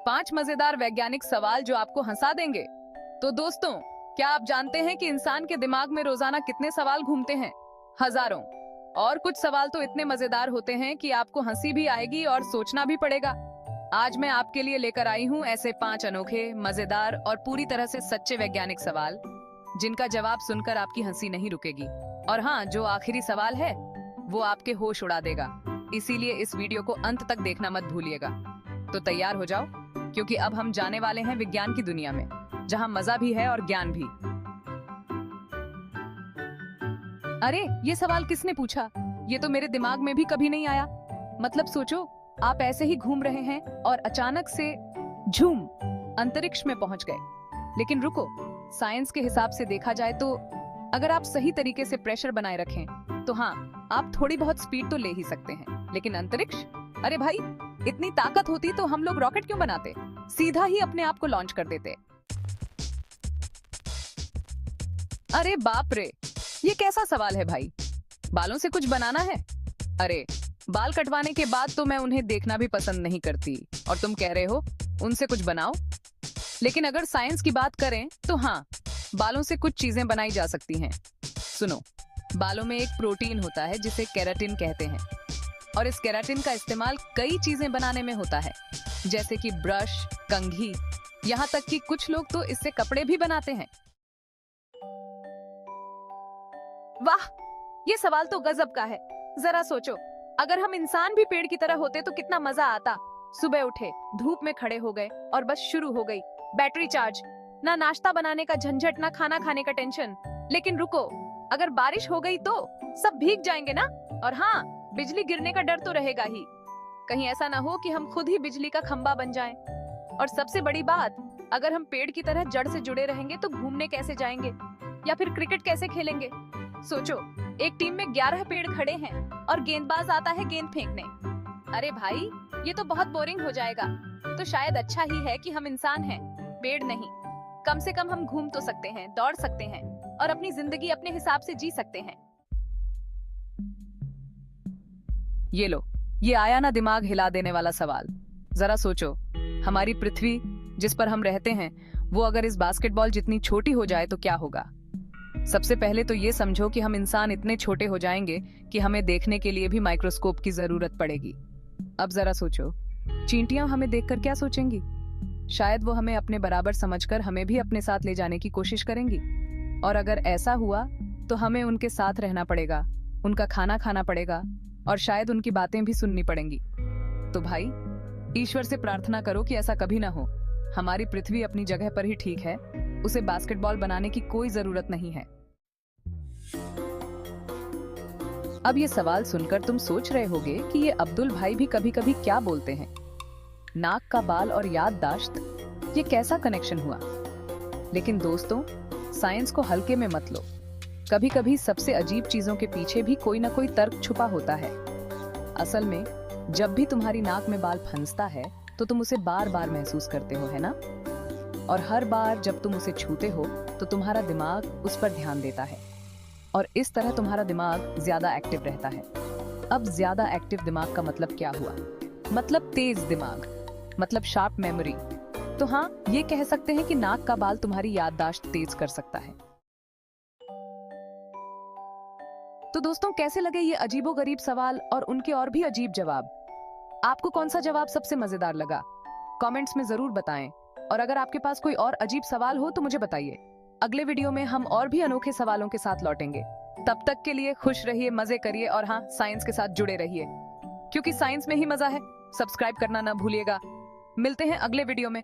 5 मजेदार वैज्ञानिक सवाल जो आपको हंसा देंगे। तो दोस्तों, क्या आप जानते हैं कि इंसान के दिमाग में रोजाना कितने सवाल घूमते हैं? हजारों। और कुछ सवाल तो इतने मजेदार होते हैं कि आपको हंसी भी आएगी और सोचना भी पड़ेगा। आज मैं आपके लिए लेकर आई हूँ ऐसे 5 अनोखे, मजेदार और पूरी तरह से सच्चे वैज्ञानिक सवाल, जिनका जवाब सुनकर आपकी हंसी नहीं रुकेगी। और हाँ, जो आखिरी सवाल है वो आपके होश उड़ा देगा। इसीलिए इस वीडियो को अंत तक देखना मत भूलिएगा। तो तैयार हो जाओ, क्योंकि अब हम जाने वाले हैं विज्ञान की दुनिया में, जहां मजा भी है और ज्ञान भी। अरे, ये सवाल किसने पूछा? ये तो मेरे दिमाग में भी कभी नहीं आया। मतलब सोचो, आप ऐसे ही घूम रहे हैं और अचानक से झूम अंतरिक्ष में पहुंच गए। लेकिन रुको, साइंस के हिसाब से देखा जाए तो अगर आप सही तरीके से प्रेशर बनाए रखें तो हाँ, आप थोड़ी बहुत स्पीड तो ले ही सकते हैं। लेकिन अंतरिक्ष, अरे भाई, इतनी ताकत होती तो हम लोग रॉकेट क्यों बनाते? सीधा ही अपने आप को लॉन्च कर देते। अरे बाप रे, ये कैसा सवाल है भाई? बालों से कुछ बनाना है? अरे, बाल कटवाने के बाद तो मैं उन्हें देखना भी पसंद नहीं करती, और तुम कह रहे हो उनसे कुछ बनाओ? लेकिन अगर साइंस की बात करें तो हाँ, बालों से कुछ चीजें बनाई जा सकती हैं। सुनो, बालों में एक प्रोटीन होता है जिसे केराटिन कहते हैं, और इस केराटिन का इस्तेमाल कई चीजें बनाने में होता है, जैसे कि ब्रश, कंघी, यहाँ तक कि कुछ लोग तो इससे कपड़े भी बनाते हैं। वाह, ये सवाल तो गजब का है। जरा सोचो, अगर हम इंसान भी पेड़ की तरह होते तो कितना मजा आता। सुबह उठे, धूप में खड़े हो गए और बस शुरू हो गई बैटरी चार्ज। ना नाश्ता बनाने का झंझट, ना खाना खाने का टेंशन। लेकिन रुको, अगर बारिश हो गई तो सब भीग जाएंगे ना? और हाँ, बिजली गिरने का डर तो रहेगा ही। कहीं ऐसा ना हो कि हम खुद ही बिजली का खंभा बन जाएं। और सबसे बड़ी बात, अगर हम पेड़ की तरह जड़ से जुड़े रहेंगे तो घूमने कैसे जाएंगे, या फिर क्रिकेट कैसे खेलेंगे? सोचो, एक टीम में 11 पेड़ खड़े हैं और गेंदबाज आता है गेंद फेंकने। अरे भाई, ये तो बहुत बोरिंग हो जाएगा। तो शायद अच्छा ही है कि हम इंसान हैं, पेड़ नहीं। कम से कम हम घूम तो सकते हैं, दौड़ सकते हैं और अपनी जिंदगी अपने हिसाब से जी सकते हैं। ये लो, ये आया ना दिमाग हिला देने वाला सवाल। जरा सोचो, हमारी पृथ्वी जिस पर हम रहते हैं वो अगर इस बास्केटबॉल जितनी छोटी हो जाए तो क्या होगा? सबसे पहले तो ये समझो कि हम इंसान इतने छोटे हो जाएंगे कि हमें देखने के लिए भी माइक्रोस्कोप की जरूरत पड़ेगी। अब जरा सोचो, चींटियां हमें देखकर क्या सोचेंगी? शायद वो हमें अपने बराबर समझकर हमें भी अपने साथ ले जाने की कोशिश करेंगी। और अगर ऐसा हुआ तो हमें उनके साथ रहना पड़ेगा, उनका खाना खाना पड़ेगा और शायद उनकी बातें भी सुननी पड़ेंगी। तो भाई, ईश्वर से प्रार्थना करो कि ऐसा कभी ना हो। हमारी पृथ्वी अपनी जगह पर ही ठीक है, उसे बास्केटबॉल बनाने की कोई जरूरत नहीं है। अब ये सवाल सुनकर तुम सोच रहे होगे कि ये अब्दुल भाई भी कभी कभी क्या बोलते हैं। नाक का बाल और याददाश्त, ये कैसा कनेक्शन हुआ? लेकिन दोस्तों, साइंस को हल्के में मत लो। कभी कभी सबसे अजीब चीजों के पीछे भी कोई ना कोई तर्क छुपा होता है। असल में जब भी तुम्हारी नाक में बाल फंसता है तो तुम उसे बार बार महसूस करते हो, है ना? और हर बार जब तुम उसे छूते हो तो तुम्हारा दिमाग उस पर ध्यान देता है, और इस तरह तुम्हारा दिमाग ज्यादा एक्टिव रहता है। अब ज्यादा एक्टिव दिमाग का मतलब क्या हुआ? मतलब तेज दिमाग, मतलब शार्प मेमोरी। तो हाँ, ये कह सकते हैं कि नाक का बाल तुम्हारी याददाश्त तेज कर सकता है। तो दोस्तों, कैसे लगे ये अजीबोगरीब सवाल और उनके और भी अजीब जवाब? आपको कौन सा जवाब सबसे मजेदार लगा? कमेंट्स में जरूर बताएं। और अगर आपके पास कोई और अजीब सवाल हो तो मुझे बताइए। अगले वीडियो में हम और भी अनोखे सवालों के साथ लौटेंगे। तब तक के लिए खुश रहिए, मजे करिए और हाँ, साइंस के साथ जुड़े रहिए, क्योंकि साइंस में ही मजा है। सब्सक्राइब करना ना भूलिएगा। मिलते हैं अगले वीडियो में।